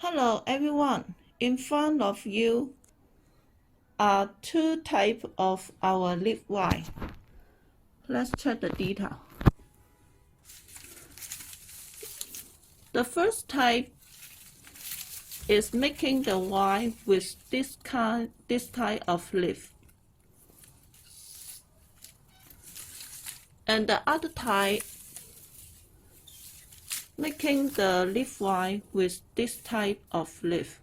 Hello everyone, in front of you are two types of our leaf wine. Let's check the detail. The first type is making the wine with this type of leaf. And the other type making the leaf wine with this type of leaf.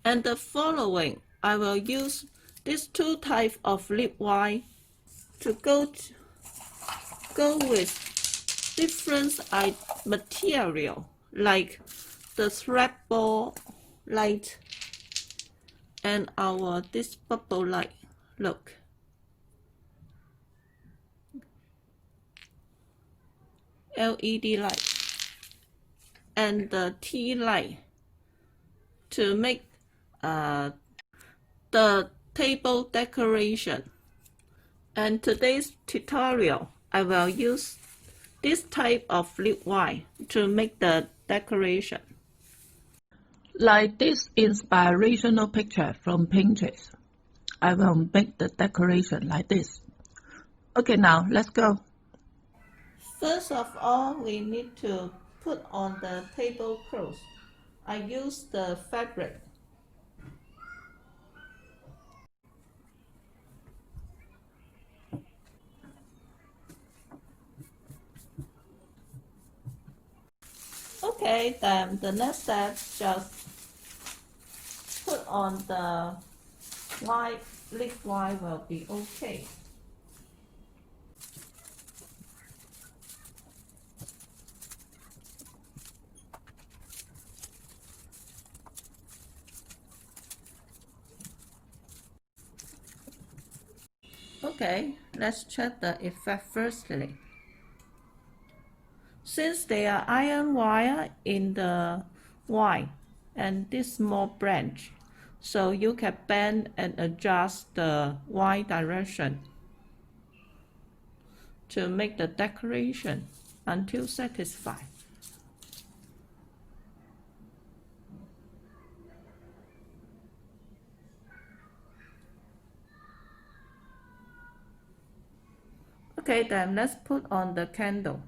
And the following, I will use these two types of leaf wine to go with different material like the thread ball light and this bubble light. Look. LED light and the tea light to make the table decoration. And today's tutorial, I will use this type of leaf wine to make the decoration. Like this inspirational picture from Pinterest, I will make the decoration like this. Okay, now let's go. First of all, we need to put on the tablecloth. I use the fabric. Okay, then the next step, just put on the white leaf wine will be okay. Okay, let's check the effect firstly. Since there are iron wire in the wine and this small branch, so you can bend and adjust the wine direction to make the decoration until satisfied. Okay, then let's put on the candle.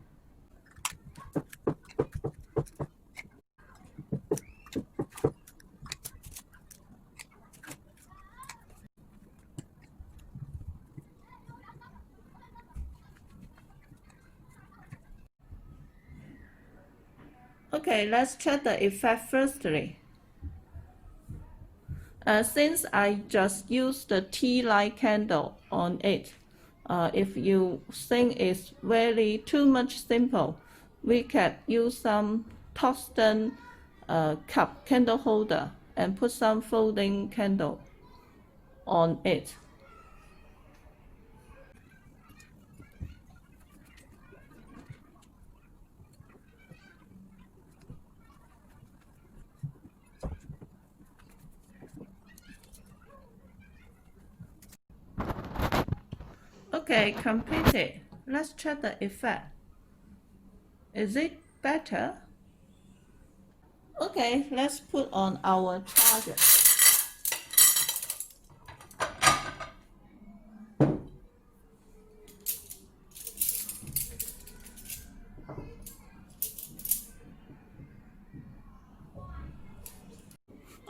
Okay, let's check the effect firstly. Since I just used the tea light candle on it, if you think it's very too much simple, we can use some tungsten cup candle holder and put some folding candle on it. Okay, completed. Let's check the effect. Is it better? Okay, let's put on our charger.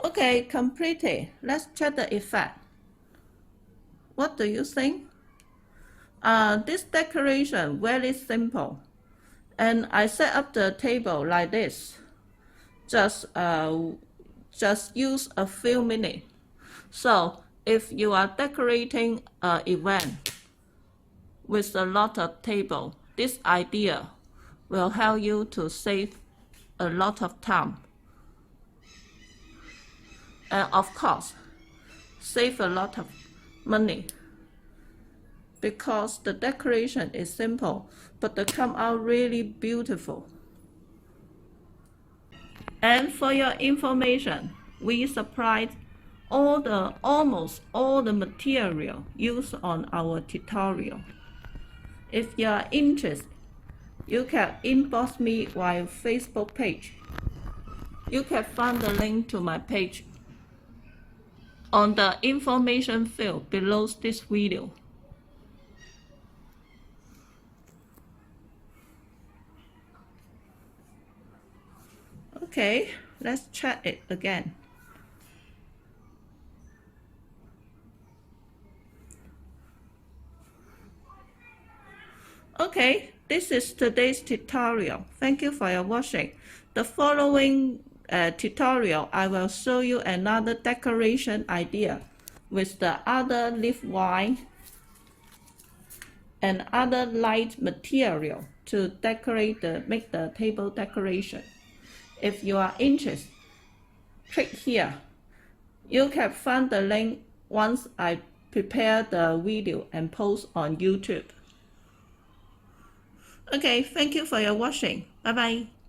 Okay, completed. Let's check the effect. What do you think? This decoration very simple, and I set up the table like this. Just use a few minutes. So if you are decorating an event with a lot of table, this idea will help you to save a lot of time. And of course, save a lot of money, because the decoration is simple, but they come out really beautiful. And for your information, we supplied almost all the material used on our tutorial. If you are interested, you can inbox me via Facebook page. You can find the link to my page on the information field below this video. Okay, let's check it again. Okay, this is today's tutorial. Thank you for your watching. The following tutorial, I will show you another decoration idea with the other leaf wine and other light material to make the table decoration. If you are interested, click here. You can find the link once I prepare the video and post on YouTube. Okay, thank you for your watching. Bye bye.